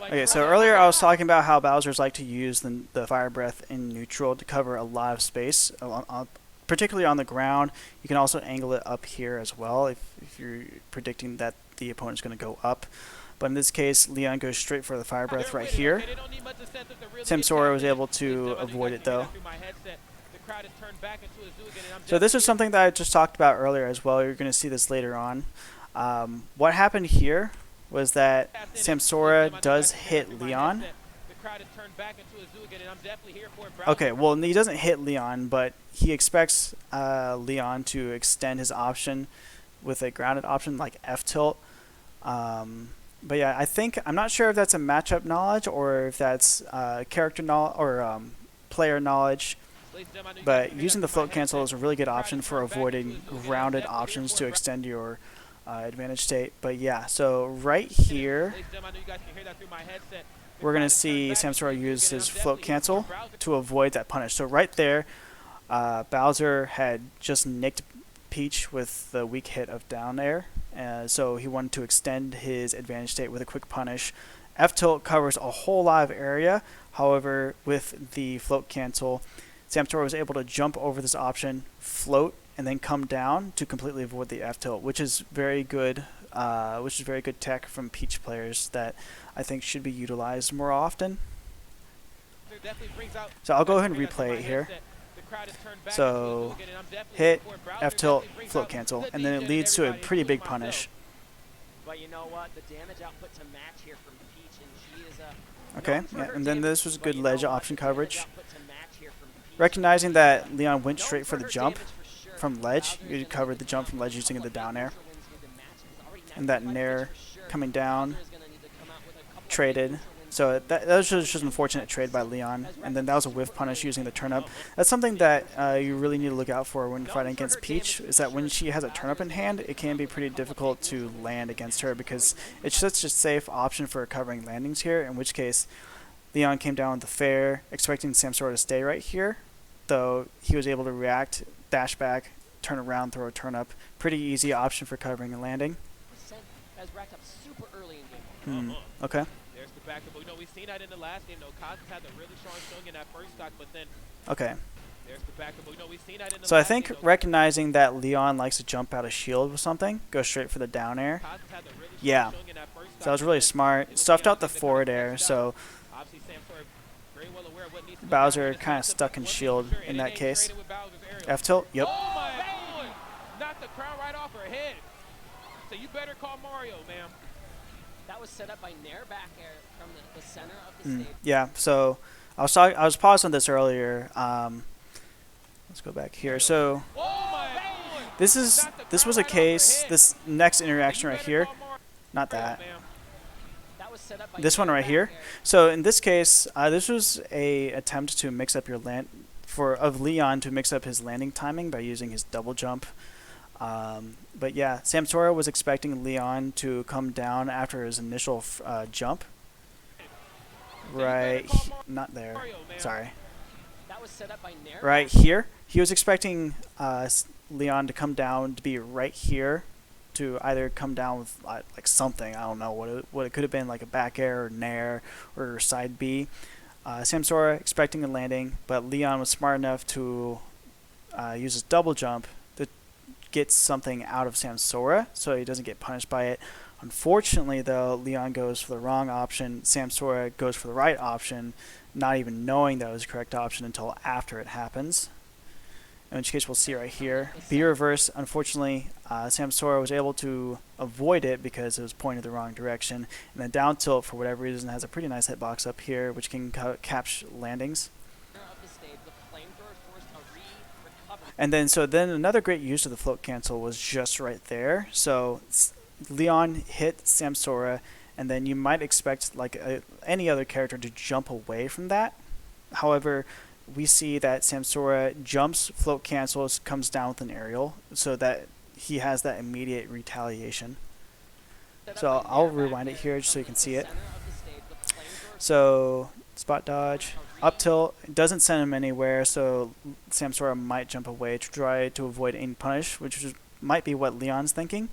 Okay, so earlier I was talking about how Bowser's like to use the Fire Breath in neutral to cover a lot of space, particularly on the ground. You can also angle it up here as well if you're predicting that the opponent's going to go up. But in this case, LeoN goes straight for the Fire Breath right here. Samsora was able to avoid it though. So this is something that I just talked about earlier as well. You're going to see this later on. What happened here was that Samsora does hit LeoN. Okay, well, he doesn't hit LeoN, but he expects LeoN to extend his option with a grounded option like F tilt. But yeah, I'm not sure if that's a matchup knowledge or if that's character knowledge or player knowledge. But using the float cancel is a really good option for avoiding grounded options to extend your advantage state. But yeah, so right here, we're going to see Samsora use his float cancel to avoid that punish. So right there, Bowser had just nicked Peach with the weak hit of down air. So he wanted to extend his advantage state with a quick punish. F tilt covers a whole lot of area. However, with the float cancel, Samsora was able to jump over this option, float, and then come down to completely avoid the F tilt, which is very good. Very good tech from Peach players that I think should be utilized more often. So I'll go ahead and replay it here. So hit, F tilt, float cancel, and then it leads to a pretty big punish. Okay, yeah, and then this was good ledge option coverage. Recognizing that LeoN went straight for the jump from ledge, you covered the jump from ledge using the down air. And that nair coming down, traded. So that was just an unfortunate trade by LeoN. And then that was a whiff punish using the turnip. That's something that you really need to look out for when fighting against Peach, is that when she has a turnip in hand, it can be pretty difficult to land against her because it's such a safe option for covering landings here, in which case LeoN came down with the fair, expecting Samsora to stay right here, though he was able to react, dash back, turn around, throw a turnip. Pretty easy option for covering and landing. Okay. Okay. So I think recognizing that LeoN likes to jump out of shield with something, go straight for the down air. Yeah. So that was really smart. Stuffed out the forward air, so Bowser kind of stuck in shield in that case. F tilt, yep. Knocked the crown right off her head. So you better call Mario, ma'am. That was set up by Nair back air from the center of the stage. Yeah, so I was paused on this earlier. Let's go back here. So this was a case. This next interaction right here, not that. This one right here. So in this case, this was a attempt to mix up your of LeoN to mix up his landing timing by using his double jump. But yeah, Samsora was expecting LeoN to come down after his initial jump. Right, not there. Sorry. Right here. He was expecting LeoN to come down to be right here, to either come down with like something. I don't know what it could have been, like a back air or nair or side B. Samsora expecting a landing, but LeoN was smart enough to use his double jump to get something out of Samsora so he doesn't get punished by it. Unfortunately, though, LeoN goes for the wrong option. Samsora goes for the right option, not even knowing that was the correct option until after it happens. In which case, we'll see right here. B reverse, unfortunately, Samsora was able to avoid it because it was pointed the wrong direction. And then down tilt, for whatever reason, has a pretty nice hitbox up here, which can catch landings. And then, another great use of the float cancel was just right there. So LeoN hit Samsora, and then you might expect like any other character to jump away from that. However, we see that Samsora jumps, float cancels, comes down with an aerial, so that he has that immediate retaliation. So I'll rewind it here just so you can see it. So spot dodge, up tilt, doesn't send him anywhere, so Samsora might jump away to try to avoid any punish, which might be what LeoN's thinking.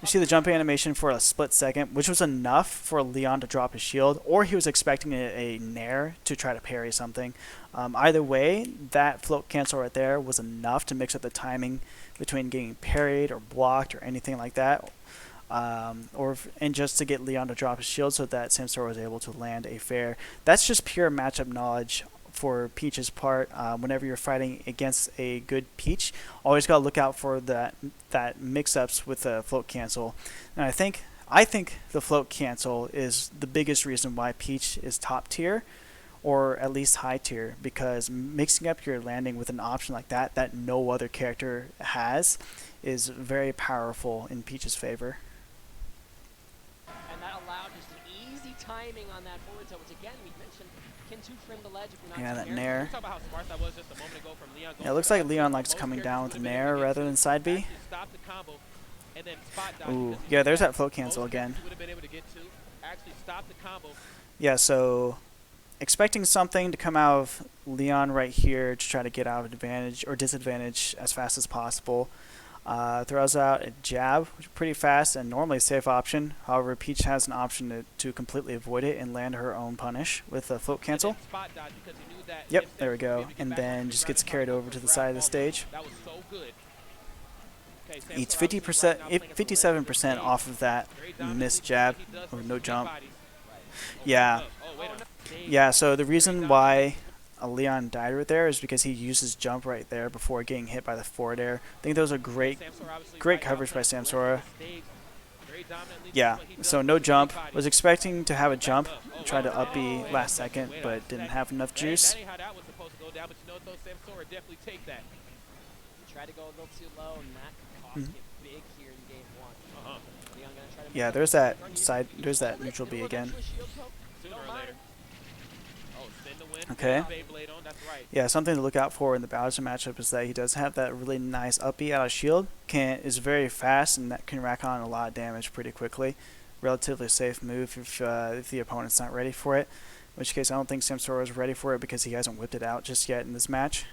You see the jump animation for a split second, which was enough for LeoN to drop his shield, or he was expecting a nair to try to parry something. Either way, that float cancel right there was enough to mix up the timing between getting parried or blocked or anything like that. And just to get LeoN to drop his shield so that Samsora was able to land a fair. That's just pure matchup knowledge for Peach's part. Whenever you're fighting against a good Peach, always gotta look out for that mix-ups with the float cancel. And I think the float cancel is the biggest reason why Peach is top tier, or at least high tier, because mixing up your landing with an option like that no other character has is very powerful in Peach's favor. And that allowed just an easy timing on that forward tilt, which again we mentioned can two-frame the ledge if you're not Yeah, that too nair. Talk about how smart that was just a moment ago from LeoN. Yeah, it looks like LeoN likes coming down with a nair rather than side B. Ooh, yeah, there's that float cancel again. Yeah, so expecting something to come out of LeoN right here to try to get out of advantage or disadvantage as fast as possible. Throws out a jab, which is pretty fast and normally a safe option. However, Peach has an option to completely avoid it and land her own punish with a float cancel. Yep, there we go. And then just gets carried over to the side of the stage. Eats 50%, 57% off of that missed jab or no jump. Yeah. Yeah, so the reason why LeoN died right there is because he used his jump right there before getting hit by the forward air. I think that was a great coverage by Samsora. Yeah, so no jump. Was expecting to have a jump, try to up B last second, but didn't have enough juice. Yeah, there's that neutral B again. Okay. Yeah, something to look out for in the Bowser matchup is that he does have that really nice up B out of shield. Is very fast and that can rack on a lot of damage pretty quickly. Relatively safe move if the opponent's not ready for it. In which case, I don't think Samsora is ready for it because he hasn't whipped it out just yet in this match.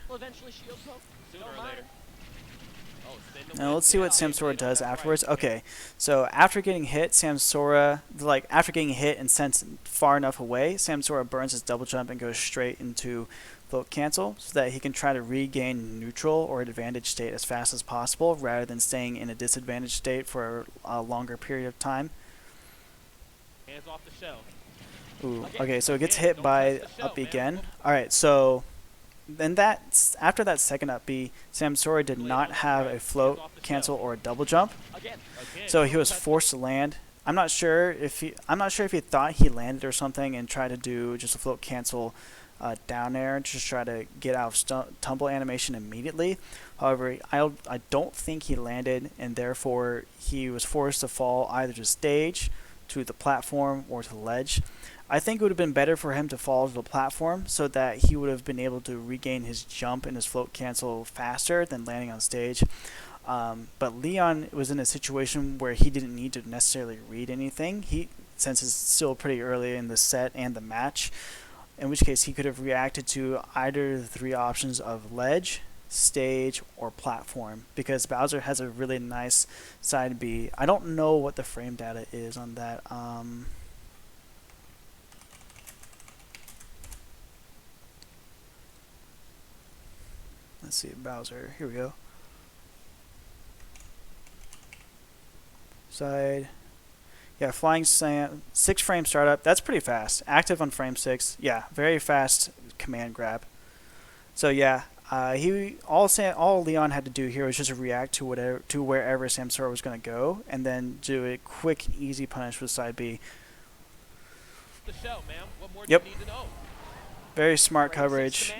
Now let's see what Samsora does afterwards. Okay, so after getting hit, after getting hit and sent far enough away, Samsora burns his double jump and goes straight into float cancel so that he can try to regain neutral or advantage state as fast as possible rather than staying in a disadvantage state for a longer period of time. Hands off the shell. Ooh, okay, so it gets hit by up B again. Alright, so then after that second up B, Samsora did not have a float cancel or a double jump, so he was forced to land. I'm not sure if he thought he landed or something and tried to do just a float cancel down air, just try to get out of tumble animation immediately. However, I don't think he landed, and therefore he was forced to fall either to stage, to the platform, or to the ledge. I think it would have been better for him to fall to the platform so that he would have been able to regain his jump and his float cancel faster than landing on stage. But LeoN was in a situation where he didn't need to necessarily read anything, since it's still pretty early in the set and the match, in which case he could have reacted to either of the three options of ledge, stage, or platform, because Bowser has a really nice side B. I don't know what the frame data is on that. Let's see, Bowser. Here we go. Side. Yeah, flying 6 frame startup. That's pretty fast. Active on frame 6. Yeah, very fast command grab. So yeah, all LeoN had to do here was just react to wherever Samsora was going to go, and then do a quick, easy punish with side B. Yep. Very smart coverage.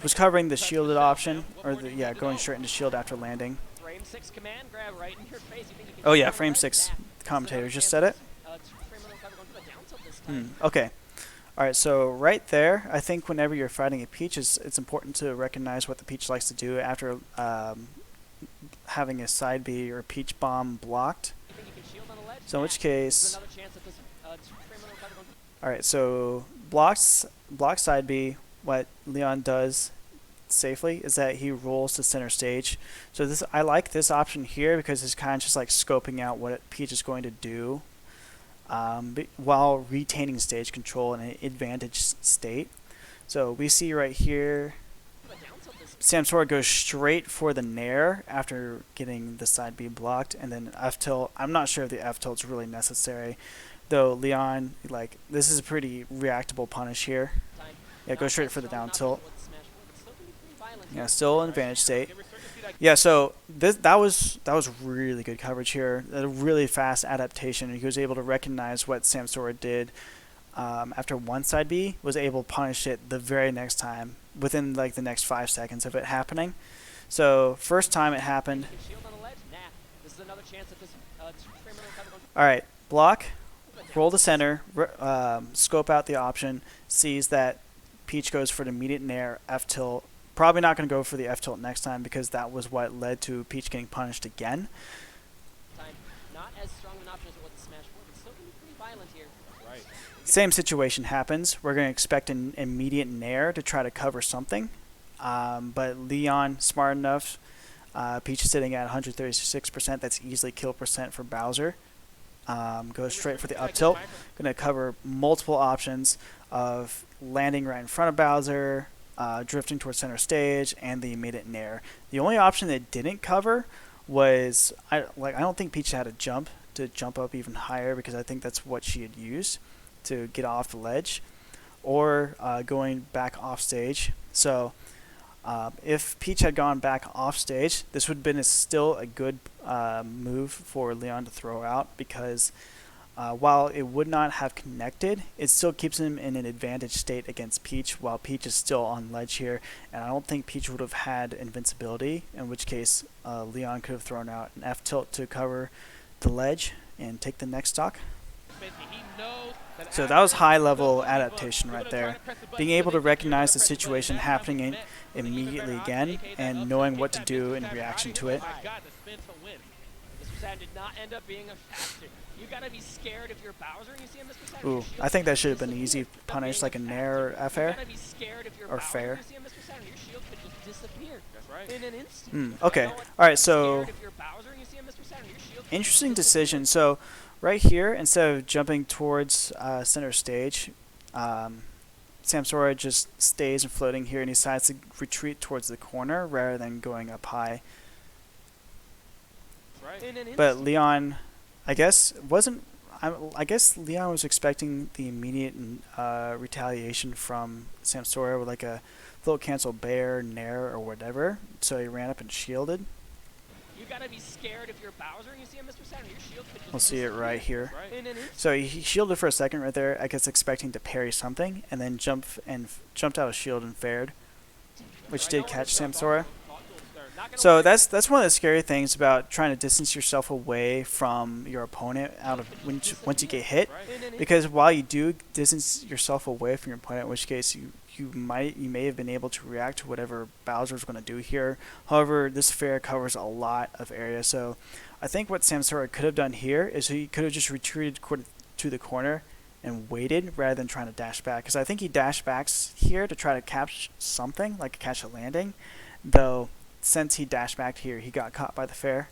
Was covering the shielded option, or going straight into shield after landing. Oh yeah, frame 6. The commentator just said it. Okay. Alright, so right there, I think whenever you're fighting a Peach, it's important to recognize what the Peach likes to do after having a side B or Peach bomb blocked. So in which case... Alright, so block side B, what LeoN does, safely is that he rolls to center stage. So this, I like this option here because it's kind of just like scoping out what Peach is going to do while retaining stage control in an advantage state. So we see right here, Samsora goes straight for the nair after getting the side B blocked, and then F tilt. I'm not sure if the F tilt's really necessary, though. LeoN, like, this is a pretty reactable punish here. Yeah, go straight for the down tilt. Yeah, still in advantage state. Yeah, so that was really good coverage here. A really fast adaptation. He was able to recognize what Samsora did after one side B, was able to punish it the very next time, within like the next 5 seconds of it happening. So first time it happened. Alright, block, roll to center, scope out the option, sees that Peach goes for the immediate nair, F tilt. Probably not going to go for the F tilt next time because that was what led to Peach getting punished again. Not as strong an option as it was the smash 4, but still can be pretty violent here. Right. Same situation happens. We're going to expect an immediate nair to try to cover something. But LeoN, smart enough. Peach is sitting at 136%. That's easily kill percent for Bowser. Goes straight for the up tilt. Going to cover multiple options of landing right in front of Bowser, drifting towards center stage, and the immediate nair. The only option that didn't cover was, I don't think Peach had a jump to jump up even higher because I think that's what she had used to get off the ledge, or going back off stage. So if Peach had gone back off stage, this would have been still a good move for LeoN to throw out because while it would not have connected, it still keeps him in an advantage state against Peach while Peach is still on ledge here, and I don't think Peach would have had invincibility, in which case LeoN could have thrown out an F tilt to cover the ledge and take the next stock. So that was high level adaptation right there. Being able to recognize the situation happening immediately again and knowing what to do in reaction to it. Did not end up being a factor. You gotta be scared if you're Bowser and you see him, Mr. Ooh, I think that should have been an easy punish, like a nair or F air. Or fair. Okay, alright, so interesting decision. So right here, instead of jumping towards center stage, Samsora just stays and floating here and he decides to retreat towards the corner rather than going up high. But LeoN, I guess LeoN was expecting the immediate retaliation from Samsora with like a float cancel bear, nair, or whatever. So he ran up and shielded. You gotta be scared if you're Bowser and you see him, Mr. Saturn. Your shield could just we'll see it right here. So he shielded for a second right there, I guess expecting to parry something, and then jumped out of shield and fared, which did catch Samsora. So that's one of the scary things about trying to distance yourself away from your opponent once you get hit, because while you do distance yourself away from your opponent, in which case you may have been able to react to whatever Bowser's going to do here. However, this fair covers a lot of area, so I think what Samsora could have done here is he could have just retreated to the corner and waited rather than trying to dash back, because I think he dashed back here to try to catch something, like catch a landing, though since he dashed back here, he got caught by the fair.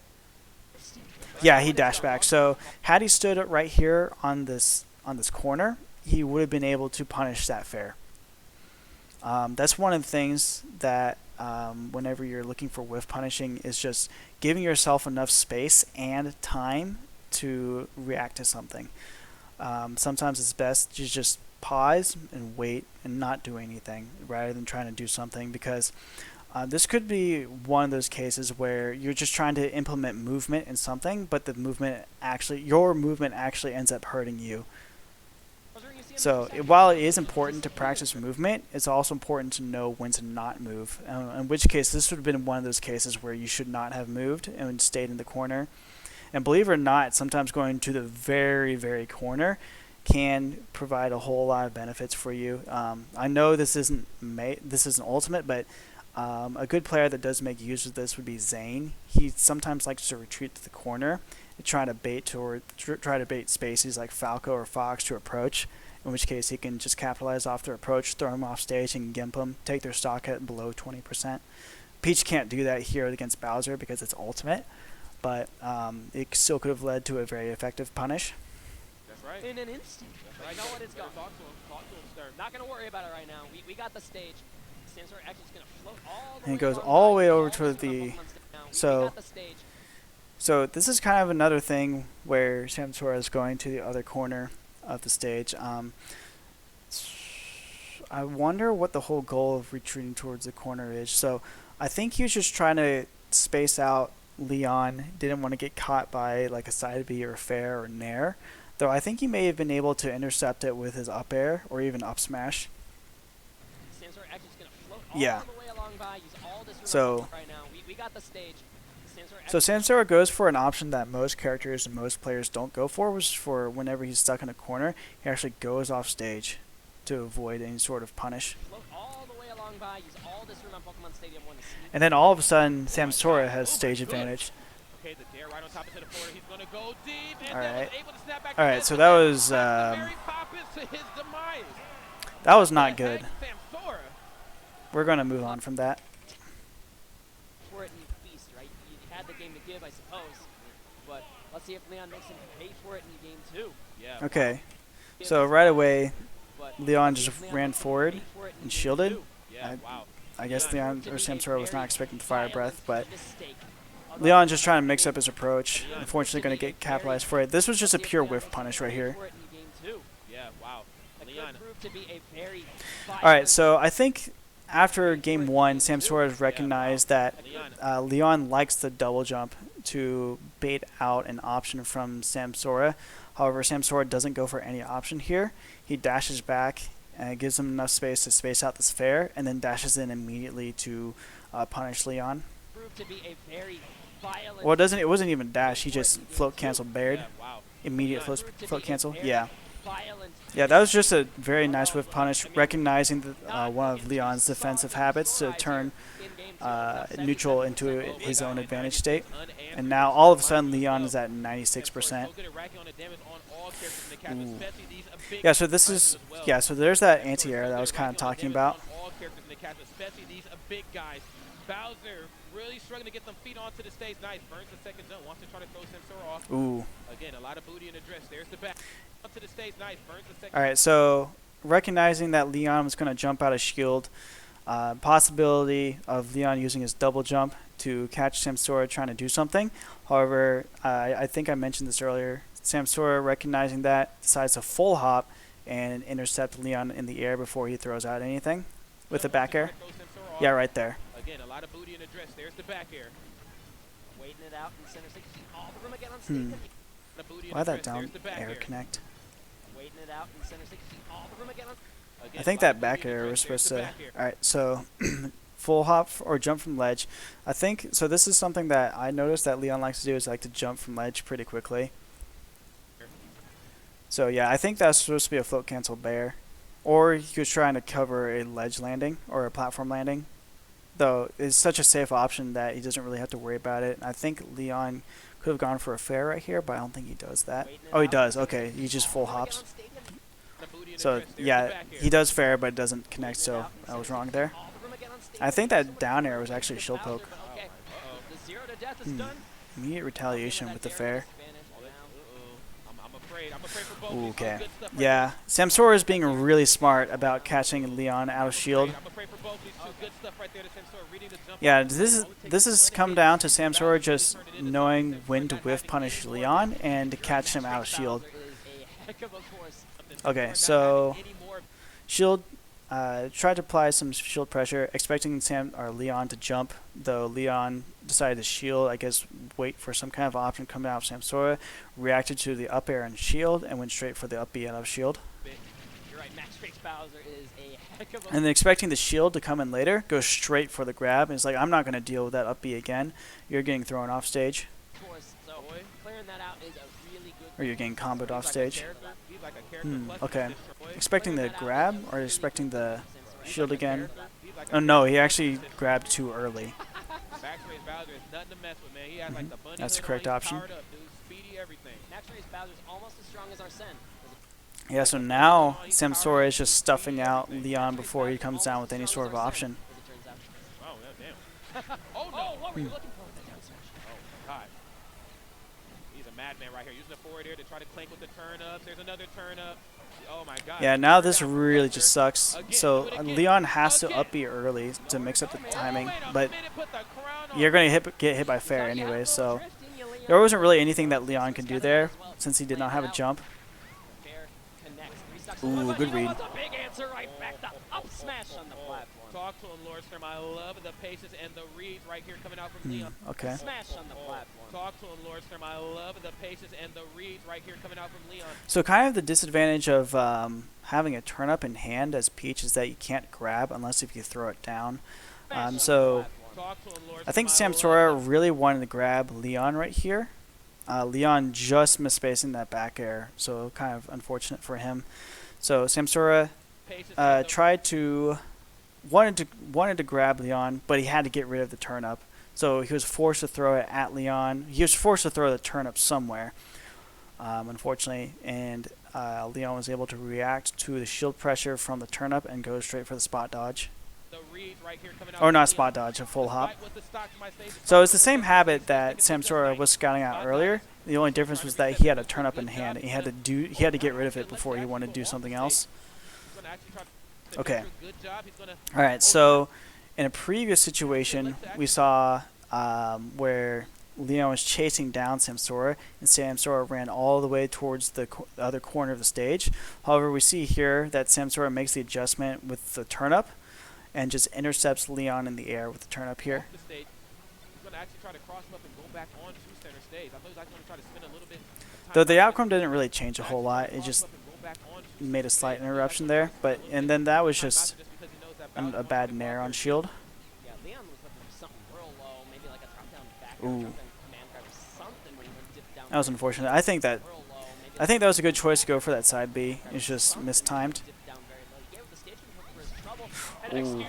Yeah, he dashed back. So had he stood right here on this corner, he would have been able to punish that fair. That's one of the things that whenever you're looking for whiff punishing is just giving yourself enough space and time to react to something. Sometimes it's best to just pause and wait and not do anything rather than trying to do something, because this could be one of those cases where you're just trying to implement movement in something, but your movement actually ends up hurting you. So while it is important to practice movement, it's also important to know when to not move. In which case, this would have been one of those cases where you should not have moved and stayed in the corner. And believe it or not, sometimes going to the very, very corner can provide a whole lot of benefits for you. I know this isn't ultimate, but a good player that does make use of this would be Zane. He sometimes likes to retreat to the corner and try to bait spaces like Falco or Fox to approach, in which case he can just capitalize off their approach, throw him off stage, and gimp him, take their stock at below 20%. Peach can't do that here against Bowser because it's ultimate, but it still could have led to a very effective punish. That's right. In an instant. That's right. I know what it's got. Talk to him, Stern. Not going to worry about it right now. We got the stage. Samsora actually is going to float all the way. And he goes all the way over to the... So this is kind of another thing where Samsora is going to the other corner of the stage. I wonder what the whole goal of retreating towards the corner is. So I think he was just trying to space out LeoN. Didn't want to get caught by like a side B or fair or nair. Though I think he may have been able to intercept it with his up air or even up smash. Yeah. So Samsora goes for an option that most characters and most players don't go for, which is for whenever he's stuck in a corner, he actually goes off stage to avoid any sort of punish. And then all of a sudden, Samsora has stage advantage. Alright, so that was not good. We're going to move on from that. I suppose, but let's see if LeoN makes him pay for it in game 2. Yeah. Okay, so right away, LeoN just ran forward and shielded. I guess LeoN or Samsora was not expecting the fire breath, but LeoN just trying to mix up his approach. Unfortunately, going to get capitalized for it. This was just a pure whiff punish right here. All right, so I think after game 1, Samsora has recognized that LeoN likes the double jump to bait out an option from Samsora. However, Samsora doesn't go for any option here. He dashes back and gives him enough space to space out this fair, and then dashes in immediately to punish LeoN. Well, it wasn't even dash. He just float cancel bared. Immediate float cancel. Yeah. Yeah, that was just a very nice whiff punish, recognizing one of LeoN's defensive habits to turn neutral into his own advantage state. And now all of a sudden LeoN is at 96%. Ooh. Yeah, so this is so there's that anti-air that I was kind of talking about. Bowser really struggling to get some feet onto the stage. Nice, burns the second zone. Wants to try to throw Samsora off. Ooh. Again, a lot of booty in the dress. There's the back. Onto the stage. Nice, burns the second. All right, so recognizing that LeoN was going to jump out of shield, possibility of LeoN using his double jump to catch Samsora trying to do something. However, I think I mentioned this earlier. Samsora, recognizing that, decides to full hop and intercept LeoN in the air before he throws out anything with the back air. Yeah, right there. Again, a lot of booty in the dress. There's the back air. Waiting it out in center stage. All the room again on stage. Why that down air connect? Waiting it out in center stage. All the room again on. I think that back air was supposed to. All right, so full hop or jump from ledge. I think so. This is something that I noticed that LeoN likes to do, is like to jump from ledge pretty quickly. So yeah, I think that's supposed to be a float cancel bear, or he was trying to cover a ledge landing or a platform landing. Though it's such a safe option that he doesn't really have to worry about it. I think LeoN could have gone for a fair right here, but I don't think he does that. Oh, he does. Okay, he just full hops. So yeah, he does fair, but it doesn't connect, so I was wrong there. I think that down air was actually a shield poke. Immediate retaliation with the fair. Ooh, okay. Yeah, Samsora is being really smart about catching LeoN out of shield. Yeah, this has come down to Samsora just knowing when to whiff punish LeoN and to catch him out of shield. Okay, so shield tried to apply some shield pressure, expecting LeoN to jump, though LeoN decided to shield, I guess wait for some kind of option coming out of Samsora, reacted to the up air and shield, and went straight for the up B out of shield. And then expecting the shield to come in later, goes straight for the grab, and it's like, I'm not going to deal with that up B again. You're getting thrown off stage. Or you're getting comboed off stage. Okay. Expecting the grab, or expecting the shield again? Oh no, he actually grabbed too early. That's the correct option. Yeah, so now Samsora is just stuffing out LeoN before he comes down with any sort of option. Oh, damn. Oh, no. What were you looking for with the down smash? Oh, God. He's a madman right here. Using the forward air to try to clank with the turn-ups. There's another turn-up. Oh, my God. Yeah, now this really just sucks. So LeoN has to up B early to mix up the timing, but you're going to get hit by fair anyway, so there wasn't really anything that LeoN could do there since he did not have a jump. Ooh, good read. Talk to him, Lordstrom. I love the paces and the reads right here coming out from LeoN. Okay. Smash on the platform. Talk to him, Lordstrom. I love the paces and the reads right here coming out from LeoN. So kind of the disadvantage of having a turn up in hand as Peach is that you can't grab unless if you throw it down. So I think Samsora really wanted to grab LeoN right here. LeoN just misspacing that back air, so kind of unfortunate for him. So Samsora wanted to grab LeoN, but he had to get rid of the turn up. So he was forced to throw it at LeoN. He was forced to throw the turn up somewhere, unfortunately, and LeoN was able to react to the shield pressure from the turn up and go straight for the spot dodge. Or not spot dodge, a full hop. So it's the same habit that Samsora was scouting out earlier. The only difference was that he had a turn up in hand. He had to get rid of it before he wanted to do something else. Okay. All right. So in a previous situation, we saw where LeoN was chasing down Samsora, and Samsora ran all the way towards the other corner of the stage. However, we see here that Samsora makes the adjustment with the turn up and just intercepts LeoN in the air with the turn up here. Though the outcome didn't really change a whole lot, it just made a slight interruption there. And then that was just a bad nair on shield. Ooh. That was unfortunate. I think that was a good choice to go for that side B. It's just mistimed. Ooh.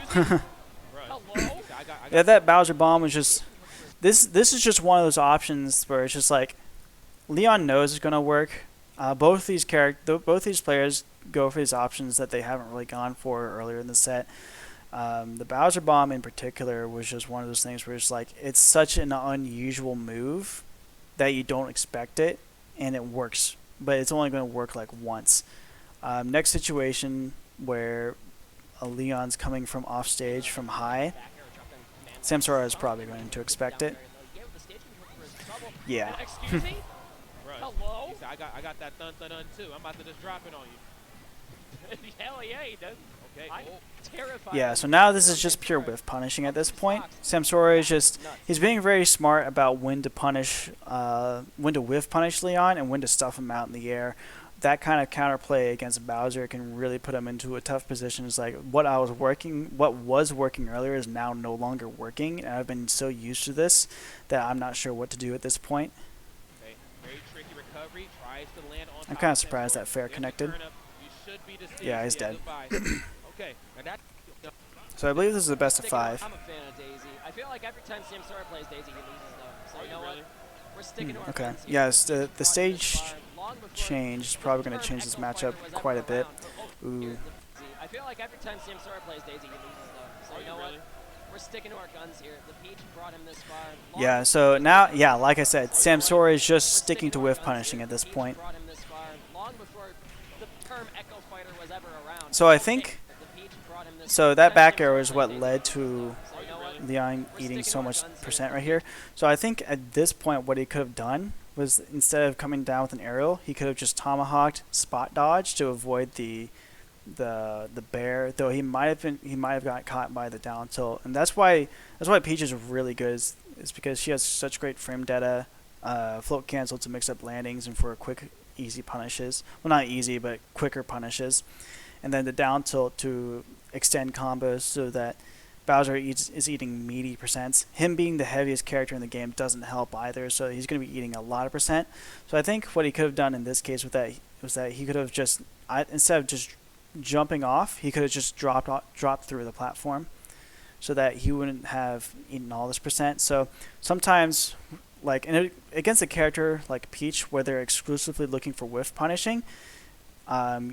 Yeah, that Bowser bomb was just. This is just one of those options where it's just like, LeoN knows it's gonna work. Both these players go for these options that they haven't really gone for earlier in the set. The Bowser bomb in particular was just one of those things where it's like it's such an unusual move that you don't expect it, and it works, but it's only going to work like once. Next situation where LeoN's coming from off stage from high, Samsora is probably going to expect it. Yeah. Excuse me? Hello? I got that dun-dun-dun too. I'm about to just drop it on you. Hell yeah, he does. Okay. I'm terrified. Yeah, so now this is just pure whiff punishing at this point. Samsora is just, he's being very smart about when to punish, when to whiff punish LeoN and when to stuff him out in the air. That kind of counterplay against Bowser can really put him into a tough position. It's like what was working earlier is now no longer working, and I've been so used to this that I'm not sure what to do at this point. Okay. Very tricky recovery. Tries to land on I'm kind of surprised that fair connected. Yeah, he's dead. Okay. So I believe this is the best of 5. I'm a fan of Daisy. I feel like every time Samsora plays Daisy, he loses though. So you know what? We're sticking to our Okay. guns here. Yes, the stage change is probably going to change this matchup quite a bit. Ooh. I feel like every time Samsora plays Daisy, he loses though. So you know what? We're sticking to our guns here. The Peach brought him this far. Yeah, so now, yeah, like I said, Samsora is just sticking to whiff punishing at this point. So I think, so that back arrow is what led to LeoN eating so much percent right here. So I think at this point what he could have done was instead of coming down with an aerial, he could have just tomahawked spot dodge to avoid the bear. Though he might have got caught by the down tilt, and that's why Peach is really good. Is because she has such great frame data, float cancel to mix up landings and for quick easy punishes. Well, not easy, but quicker punishes, and then the down tilt to extend combos so that Bowser is eating meaty percents. Him being the heaviest character in the game doesn't help either, so he's going to be eating a lot of percent. So I think what he could have done in this case with that was that he could have just, instead of just jumping off, he could have just dropped through the platform so that he wouldn't have eaten all this percent. So sometimes, like against a character like Peach, where they're exclusively looking for whiff punishing,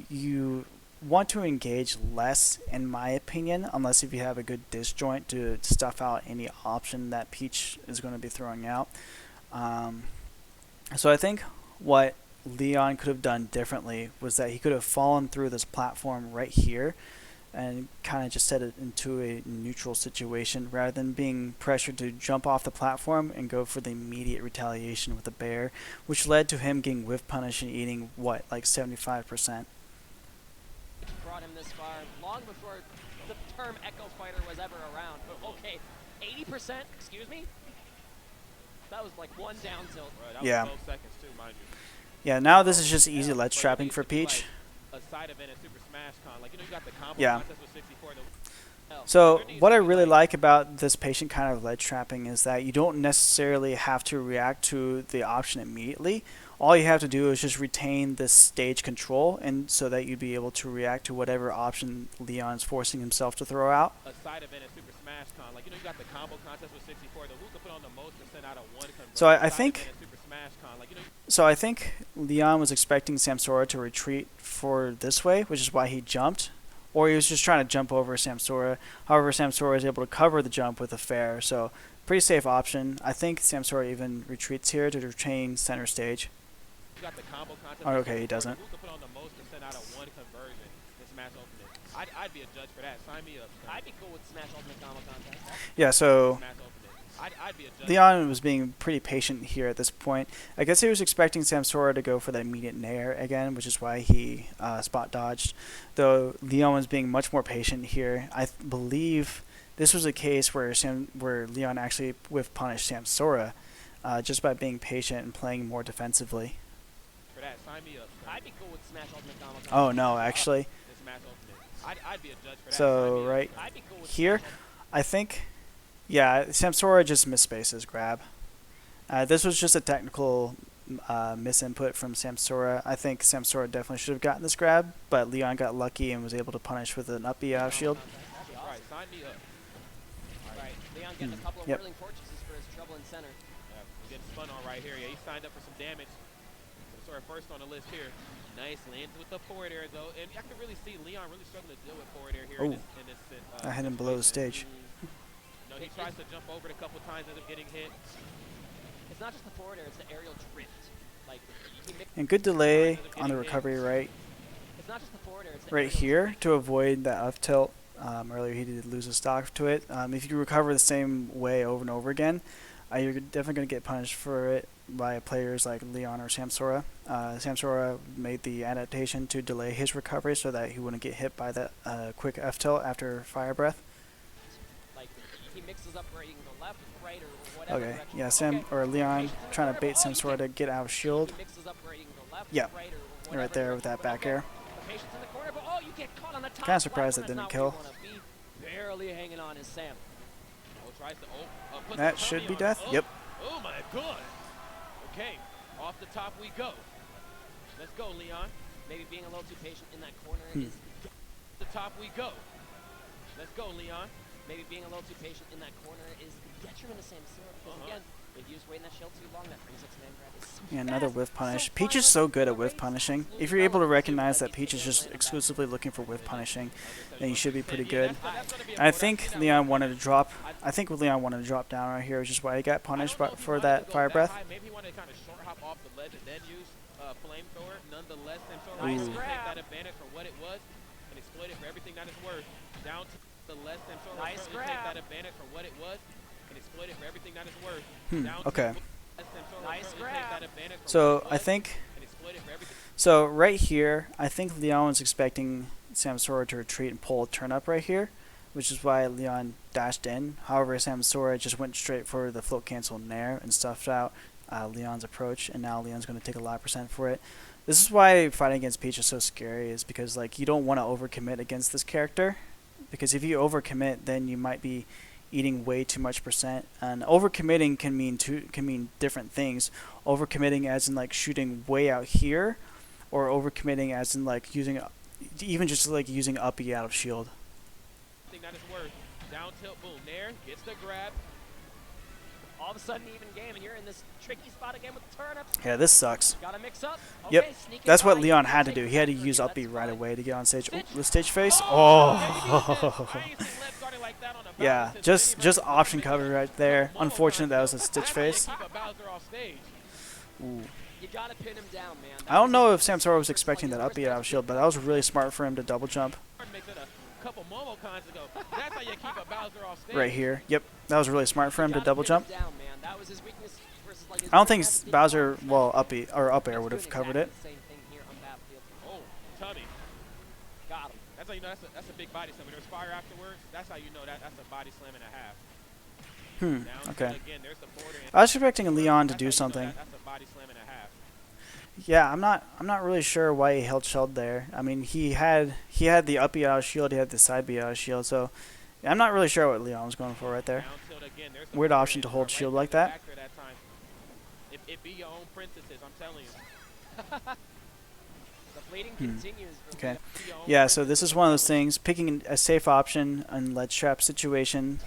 you want to engage less, in my opinion, unless if you have a good disjoint to stuff out any option that Peach is going to be throwing out. So I think what LeoN could have done differently was that he could have fallen through this platform right here and kind of just set it into a neutral situation rather than being pressured to jump off the platform and go for the immediate retaliation with the bear, which led to him getting whiff punish and eating, what, like 75%. Brought him this far long before the term Echo Fighter was ever around. But okay, 80%, excuse me? That was like one down tilt. Right, that was Yeah. 12 seconds too, mind you. Yeah, now this is just easy ledge trapping for Peach. Like a side event at Super Smash Con. Like, you know, you got the combo Yeah. contest with 64. So what I really like about this patient kind of ledge trapping is that you don't necessarily have to react to the option immediately. All you have to do is just retain this stage control, and so that you'd be able to react to whatever option LeoN is forcing himself to throw out. A side event at Super Smash Con. Like, you know, you got the combo contest with 64. The who can put on the most % out of one conversion. So I think Side event at Super Smash Con. Like, you know, So I think LeoN was expecting Samsora to retreat for this way, which is why he jumped. Or he was just trying to jump over Samsora. However, Samsora was able to cover the jump with a fair, so pretty safe option. I think Samsora even retreats here to retain center stage. you got the combo contest Oh, with okay, he 64. doesn't. Who can put on the most % out of one conversion in Smash Ultimate? I'd be a judge for that. Sign me up. I'd be cool with Smash Ultimate Combo Contest. Yeah, so Smash Ultimate. I'd be a judge. LeoN was being pretty patient here at this point. I guess he was expecting Samsora to go for the immediate nair again, which is why he spot dodged. Though LeoN was being much more patient here. I believe this was a case where LeoN actually whiff punished Samsora just by being patient and playing more defensively. For that, sign me up. I'd be cool with Smash Ultimate Combo Contest. Oh no, actually. In Smash Ultimate. I'd be a judge for that. So right I'd be cool with here, Smash I think, yeah, Samsora just misspaces his grab. This was just a technical misinput from Samsora. I think Samsora definitely should have gotten this grab, but LeoN got lucky and was able to punish with an up B out of shield. That'd be All right, awesome. sign me up. Right, Leon getting a couple of Yep. whirling fortresses for his trouble in center. Yeah, he's getting spun on right here. Yeah, he signed up for some damage. Sort of first on the list here. Nice, lands with the forward air though, and I can really see LeoN really struggling to deal with forward air here in Oh. this I had him below the stage. No, he tries to jump over it a couple times, ends up getting hit. It's not just the forward air, it's the aerial drift. Like, And good delay on the recovery right it's not just the forward air, it's the right aerial here drift. to avoid that up tilt. Earlier he did lose a stock to it. If you recover the same way over and over again, you're definitely going to get punished for it by players like LeoN or Samsora. Samsora made the adaptation to delay his recovery so that he wouldn't get hit by that quick F tilt after fire breath. Like, he mixes up where he can go left, right, or whatever. Okay, direction. yeah, Sam or LeoN trying to bait Oh, you Samsora to get out of shield. He mixes up where he can go left, Yeah, right, or right whatever there with direction. that back air. The patience in the corner, but oh, you get caught on the top. Kinda surprised left that one. didn't That's not where you wanna be. Barely hanging on is Sam. Oh, tries to put That the should tummy be on death. him. Oh, Yep. Oh my god. Okay, off the top we go. Let's go, LeoN. Maybe being a little too patient in that corner Hmm. is. Off the top we go. Let's go, LeoN. Maybe being a little too patient in that corner is detriment to Samsora because again, if you just wait in that shield too long, that 36 man grab is so Yeah, another fast, whiff punish. so Peach is violent, so good the at whiff race punishing. absolutely If you're able to relevant too, recognize but that he's Peach is taking just away on that. exclusively looking for whiff punishing, then you should be pretty Yeah, good. that's gonna be I important. think I've seen that LeoN one. wanted to drop. I think LeoN wanted to drop down right here, which is why he got punished I don't know if he for wanted to that go fire that breath. high. Maybe he wanted to kind of short hop off the ledge and then use flamethrower. Nonetheless, Samsora Nice was able to take grab. that advantage for what it was and exploit it for everything that it's worth. Down to the left, Samsora Nice was able to take grab. that advantage for what it was and exploit it for everything that it's worth. Down Okay. to the left, Samsora Nice was able to take grab. that advantage for So what it I was think and exploit it for everything. so right here. I think LeoN was expecting Samsora to retreat and pull a turn up right here, which is why LeoN dashed in. However, Samsora just went straight for the float cancel nair and stuffed out LeoN's approach, and now LeoN's going to take a lot of percent for it. This is why fighting against Peach is so scary, is because like you don't want to overcommit against this character, because if you overcommit, then you might be eating way too much percent. And overcommitting can mean different things. Overcommitting as in like shooting way out here, or overcommitting as in like using even just like using up E out of shield. Thing that is worth. Down tilt, boom, there, gets the grab. All of a sudden, even game, and you're in this tricky spot again with the turnips. Yeah, this sucks. Gotta mix up. Yep. Okay, sneaking That's what by, LeoN you had to take do. He had to cover use here, up B that's right fine. away to get on stage. Oh, Stitch. the stage face. I Oh. ain't seen left guarding like that on a Yeah, Bowser just since just anybody option make cover a right there. Momo Unfortunate that was a concept. Stitch That's how you face. keep a Bowser off stage. Ooh. You gotta pin him down, man. I don't know if Samsora was expecting that up B out of shield, but that was really smart for him to double jump Makes it a couple Momo cons ago. That's how you keep a Bowser off stage. right here. Yep, that was really smart for him to Gotta double pin him jump. down, man. That was his weakness versus, like, his I don't think strength. That's Bowser, the well, up B or up air That's would have doing covered exactly it. the same thing here on Battlefield. Oh, tummy. Got him. That's how you know that's a big body slam. When there's fire afterwards, that's how you know that's a body slam and a half. Down Okay. again, there's the border. I was expecting LeoN to That's how do you know something. that's a body slam and a half. Yeah, I'm not really sure why he held shield there. I mean, he had the up B out of shield, he had the side B out of shield, so I'm not really sure what LeoN was going for right there. Down tilt again, there's the Weird border option and to hold right shield to like the that. back there that time. It be your own princesses, I'm telling you. The bleeding continues. For Okay. Be your own Yeah, so this princesses, is one of I'm those telling you. things, picking a safe option in ledge trap situation,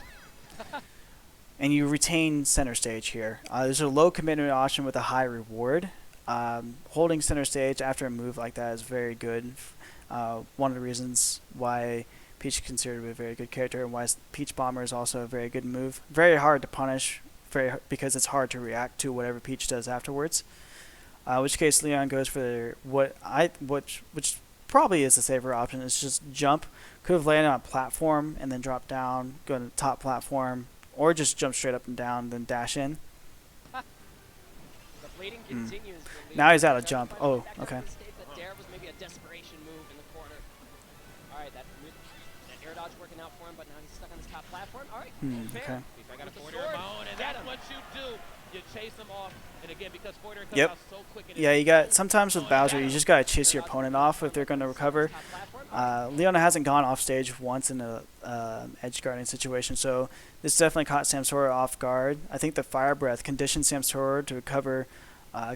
and you retain center stage here. There's a low commitment option with a high reward. Holding center stage after a move like that is very good. One of the reasons why Peach is considered to be a very good character, and why Peach Bomber is also a very good move. Very hard to punish, because it's hard to react to whatever Peach does afterwards. Which case LeoN goes for which probably is the safer option. It's just jump. Could have landed on a platform and then drop down, go to the top platform, or just jump straight up and down, then dash in. The bleeding continues. Now he's out of jump. Oh, okay. That dare was maybe a desperation move in the corner. All right, that air dodge working out for him, but now he's stuck on this top platform. All right, fair. Okay. I got a With the border sword, of my own, and get that's him. what you do. You chase them off, and again, because Forder comes Yep. out so quick. And Yeah, you got sometimes with Oh, Bowser, yeah. you just gotta chase your opponent off if they're gonna recover. Top platform. Leona hasn't gone off stage once in a edge guarding situation, so this definitely caught Samsora off guard. I think the fire breath conditioned Samsora to recover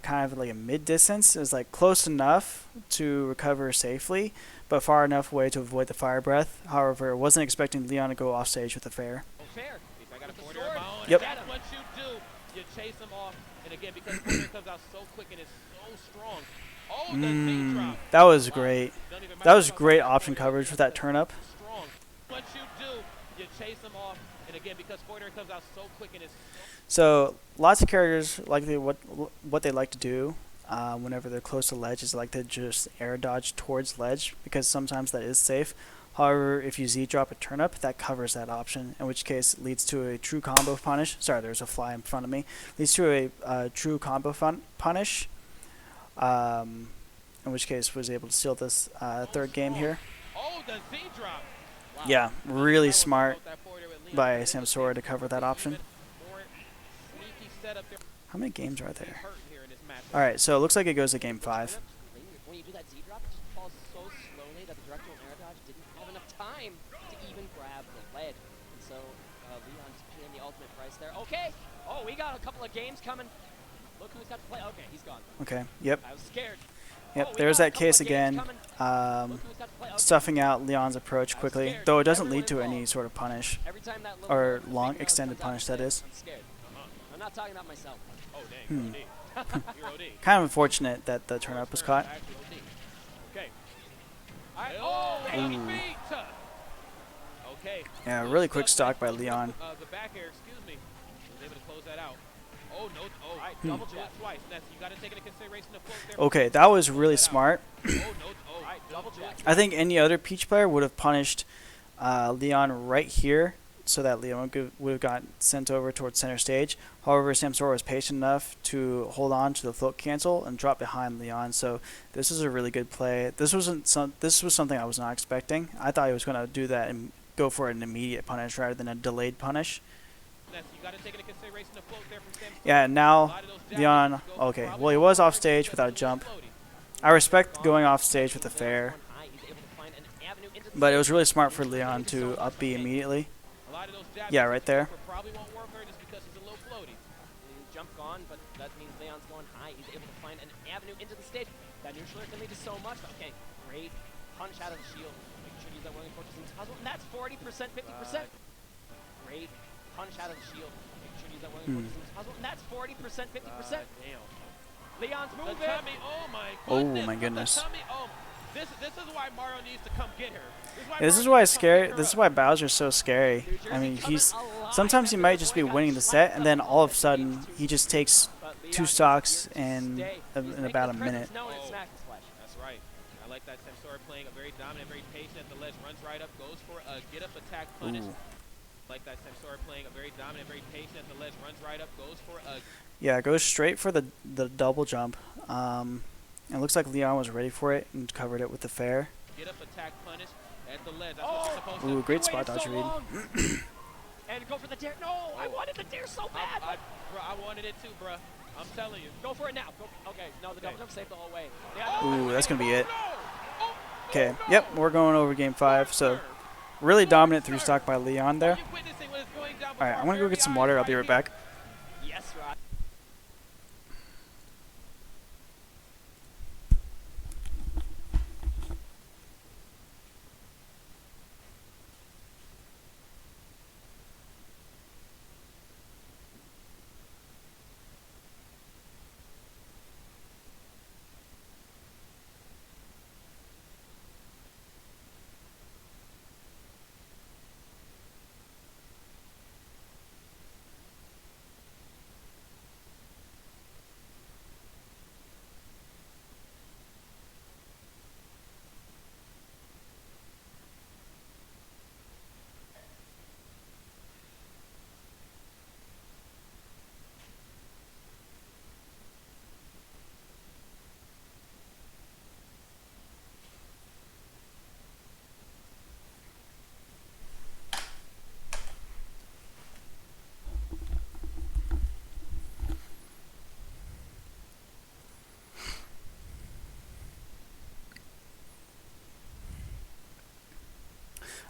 kind of like a mid distance. It was like close enough to recover safely, but far enough away to avoid the fire breath. However, wasn't expecting Leon to go off stage with a fair. Fair. I got a With the border sword, of my own, Yep. and that's what you do. You chase them off, and again, because Forder comes out so quick and is so strong. Oh, the Z drop. That was Wow. great. Don't even That matter was about great that option Forder, coverage with that turnip. strong. What you do, you chase them off, and again, because Forder comes out so quick and is So lots of characters what they like to do whenever they're close to ledge is like to just air dodge towards ledge, because sometimes that is safe. However, if you Z drop a turnip, that covers that option, in which case it leads to a true combo punish. Sorry, there's a fly in front of me. Leads to a true combo punish. In which case was able to steal this third game here. Oh, the Z drop. Wow. Yeah, really That was smart about that Forder with Leon, by but it Samsora was to cover that even option. more sneaky setup there. How many games are He's there? hurt here in this match. Alright, so it looks like it goes to game 5. When you do that Z drop, it just falls so slowly that the directional air dodge didn't have enough time to even grab the ledge. And so Leon just paying the ultimate price there. Okay. Oh, we got a couple of games coming. Look who's got to play. Okay, he's gone. Okay, yep. I was scared. Yep, Oh, we there's got a that couple of case games again. coming. Look who's got to play. Okay. Stuffing out Leon's approach quickly, scared. though it doesn't Everyone lead to any involved. sort of punish. Every time that little Or big long nose extended comes out, punish, that is. I'm scared. I'm not talking about myself. Oh, dang. OD. You're OD. Kind of unfortunate that the turnip was caught. Actually, OD. Okay. All right. Oh, 80 feet. Okay. Yeah, really quick stock by Leon. The back air, excuse me, was able to close that out. Oh, no. Oh, all right. double Do it jab. twice. That's, you got to take into consideration the float there. Okay, that was really smart. Oh, no. Oh, all right. Double jab. I think any other Peach player would have punished Leon right here, so that Leon would have gotten sent over towards center stage. However, Samsora was patient enough to hold on to the float cancel and drop behind Leon. So this was a really good play. This was something I was not expecting. I thought he was going to do that and go for an immediate punish rather than a delayed punish. You got to take into consideration the float there from Samsora. Yeah, A now lot of those jab Leon. hits go Okay, probably well he was over off stage because without a it's little jump. floaty. I respect going off stage with a fair, but it was really smart for Leon to up B immediately. A lot of those jab Yeah, hits right that there. probably won't work her just because he's a little floaty. Jump gone, but that means Leon's going high. He's able to find an avenue into the stage. That neutral air can lead to so much. Okay, great punch out of the shield. Making sure to use that willing force as soon as possible. And that's 40%, 50%. Great punch out of the shield. Making should use that willing as soon as possible. And that's 40%, 50%. Damn. LeoN's The moving. tummy, oh my Oh goodness. my goodness. The tummy, oh. This is why Mario needs to come get her. This is why scary. This is why Bowser's so scary. I mean, sometimes he might just be winning the set, and then all of a sudden he just takes 2 stocks in about a minute. Oh, that's right. I like that Samsora playing a very dominant, very patient at the ledge, runs right up, goes for a get up attack punish. Like that Samsora playing a very dominant, very patient at the ledge, runs right up, goes for a... Yeah, goes straight for the double jump. It looks like LeoN was ready for it and covered it with the fair. Get up attack punish at the ledge. That's what you're supposed to Ooh, great spot dodge read. And go for the dare. No, I wanted the dare so bad. Bro, I wanted it too, bro. I'm telling you. Go for it now. Go. Okay, no, the double jump saved the whole way. Ooh, that's going to be it. Okay, yep, we're going over game 5. So, really dominant 3-stock by LeoN there. Alright, I'm going to go get some water. I'll be right back. Yes, Rod.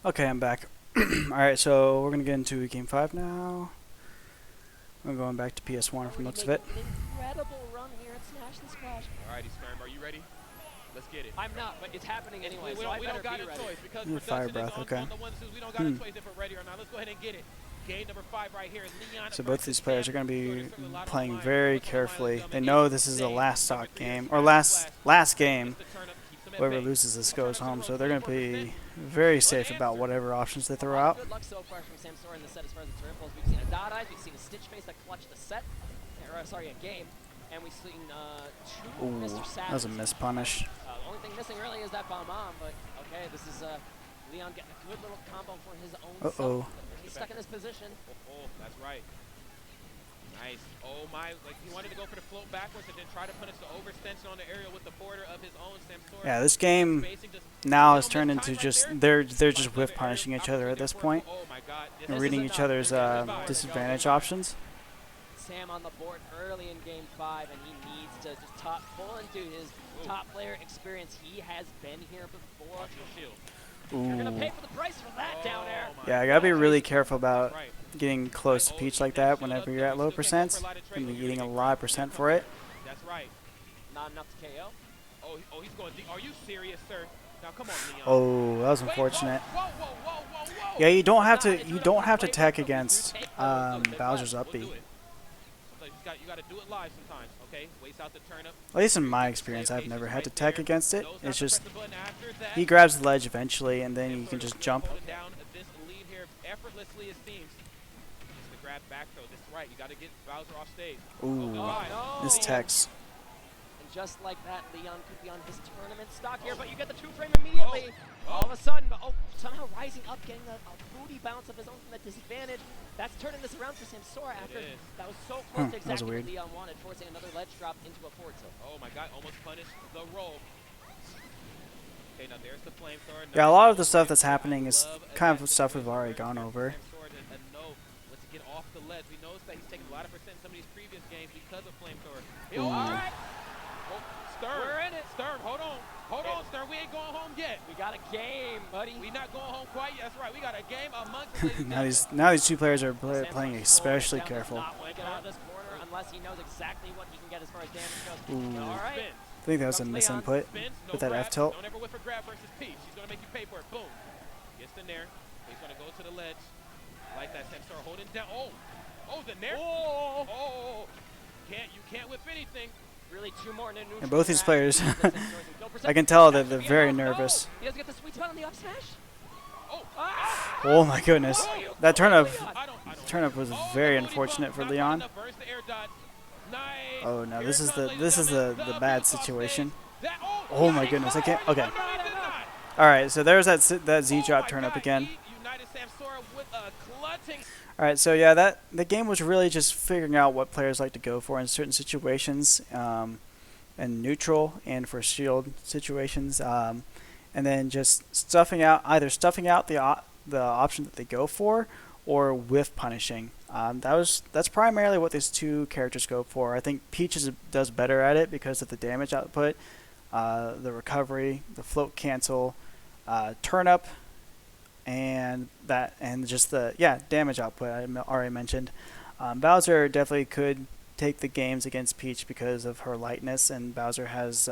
Okay, I'm back. Alright, so we're going to get into game 5 now. I'm going back to PS1 from looks of it. An incredible run here at Smash and Splash. Alrighty, Sperm, are you ready? Let's get it. I'm not, but it's happening anyway, We so I don't better got be a ready. choice because Fire production breath, is okay. on the ones who we don't got a choice if we're ready or not. Let's go ahead and get it. Game number 5 right here is LeoN. So both these players are going to be playing very carefully. They know this is the last stock game, or last game. Whoever loses this goes home, so they're going to be very safe about whatever options they throw out. Good luck so far from Samsora in the set as far as the turret pulls. We've seen a dot eyes, we've seen a stitch face that clutched the set, or sorry, a game, and we've seen 2 Ooh, Mr. Savage. that was a miss punish. The only thing missing really is that bomb on, but okay, this is LeoN getting a good little combo for his own self. He's stuck in this position. Oh, that's right. Nice. Oh my, like he wanted to go for the float backwards and then try to punish the overextension on the aerial with the border of his own Samsora. Yeah, this game now has turned into just they're just whiff punishing each other at this point and reading each other's disadvantage options. Sam on the board early in game 5, and he needs to just pull into his top player experience. He has been here before. You're gonna pay for the price for that down there. Yeah, I gotta be really careful about getting close to Peach like that whenever you're at low percents and be eating a lot of percent for it. That's right. Not enough to KO. Oh, he's going deep. Are you serious, sir? Now come on, LeoN. Oh, that was unfortunate. Whoa. Yeah, you don't have to tech against Bowser's up B. You gotta do it live sometimes, okay? Waits out the turnip. At least in my experience, I've never had to tech against it. It's just he grabs the ledge eventually, and then you can just jump. Down this lead here effortlessly, it seems. Just the grab back throw. That's right. You gotta get Bowser off stage. Ooh, this techs. And just like that, LeoN could be on his tournament stock here, but you get the 2-frame immediately. All of a sudden, but somehow rising up, getting a booty bounce of his own from the disadvantage. That's turning this around for Samsora after that was so close to exactly what LeoN wanted, forcing another ledge drop into a forward tilt. Oh my god, almost punished the roll. Okay, now there's the flamethrower. Yeah, a lot of the stuff that's happening is kind of stuff we've already gone over. Let's get off the ledge. We noticed that he's taking a lot of percent in some of these previous games because of flamethrower. All right. Stern. We're in it. Stern, hold on. Hold on, Stern. We ain't going home yet. We got a game, buddy. We not going home quite yet. That's right. We got a game amongst now these 2 players are playing especially careful. Not want to get out of this corner unless he knows exactly what he can get as far as damage goes. All right. I think that was a misinput with that F tilt. Don't ever whip a grab versus Peach. She's gonna make you pay for it. Boom. Gets in there. He's gonna go to the ledge. Like that Samsora holding down. Oh. Oh, the nair. Oh. You can't whip anything. Really, 2 more neutral. And both these players, I I can tell that they're very nervous. He doesn't get the sweet spot on the up smash. Oh my goodness. That turnip Turnip was very unfortunate for LeoN. Oh no, this is the bad situation. Oh my goodness, I can't. Okay. All right, so there's that Z drop turnip again. All right, so yeah, the game was really just figuring out what players like to go for in certain situations, and neutral and for shield situations, and then just either stuffing out the option that they go for, or whiff punishing. That's primarily what these 2 characters go for. I think Peach does better at it because of the damage output, the recovery, the float cancel, turnip, and just the damage output I already mentioned. Bowser definitely could take the games against Peach because of her lightness, and Bowser has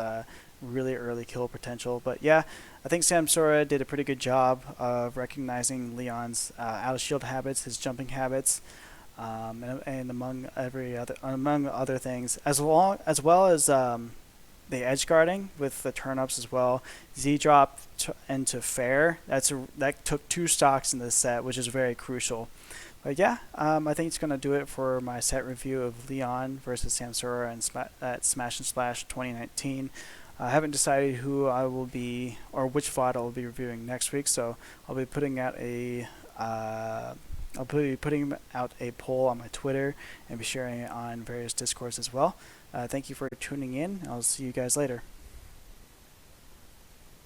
really early kill potential. But yeah, I think Samsora did a pretty good job of recognizing LeoN's out of shield habits, his jumping habits, and among other things, as well as the edge guarding with the turnips as well. Z drop into fair. That took 2 stocks in this set, which is very crucial. But yeah, I think it's gonna do it for my set review of LeoN versus Samsora at Smash and Splash 2019. I haven't decided who I will be or which VOD I will be reviewing next week, so I'll be putting out a poll on my Twitter and be sharing it on various Discords as well. Thank you for tuning in. I'll see you guys later.